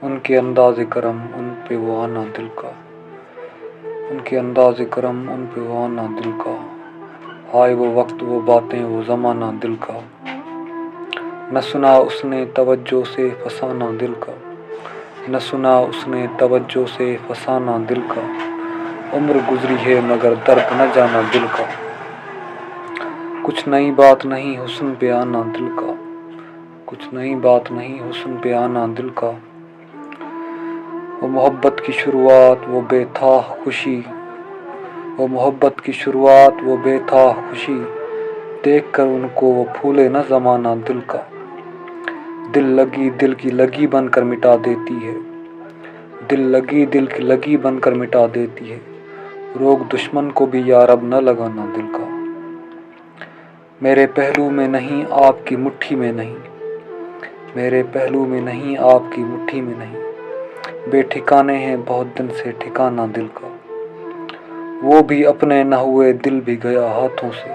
ان کے انداز کرم ان پہ وہ آنا دل کا، ان کے انداز کرم ان پہ وہ آنا دل کا، ہائے وہ وقت وہ باتیں وہ زمانہ دل کا، نہ سنا اس نے توجہ سے فسانہ دل کا، نہ سنا اس نے توجہ سے فسانہ دل کا، عمر گزری ہے مگر درد نہ جانا دل کا، کچھ نئی بات نہیں حسن پہ آنا دل کا، کچھ نئی بات نہیں حسن پہ آنا دل کا، وہ محبت کی شروعات وہ بے تھا خوشی، وہ محبت کی شروعات وہ بے تھا خوشی، دیکھ کر ان کو وہ پھولے نہ زمانہ دل کا، دل لگی دل کی لگی بن کر مٹا دیتی ہے، دل لگی دل کی لگی بن کر مٹا دیتی ہے، روگ دشمن کو بھی یارب نہ لگانا دل کا، میرے پہلو میں نہیں آپ کی مٹھی میں نہیں، میرے پہلو میں نہیں آپ کی مٹھی میں نہیں، بے ٹھکانے ہیں بہت دن سے ٹھکانہ دل کا، وہ بھی اپنے نہ ہوئے دل بھی گیا ہاتھوں سے،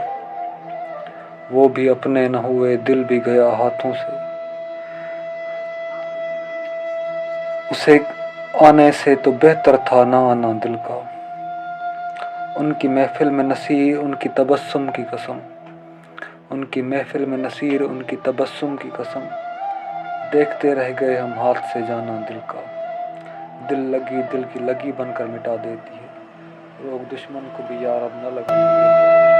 وہ بھی اپنے نہ ہوئے دل بھی گیا ہاتھوں سے، اسے آنے سے تو بہتر تھا نہ آنا دل کا، ان کی محفل میں نصیر ان کی تبسم کی قسم، ان کی محفل میں نصیر ان کی تبسم کی قسم، دیکھتے رہ گئے ہم ہاتھ سے جانا دل کا، دل لگی دل کی لگی بن کر مٹا دیتی ہے، روگ دشمن کو بھی یارب نہ لگانا دل کا۔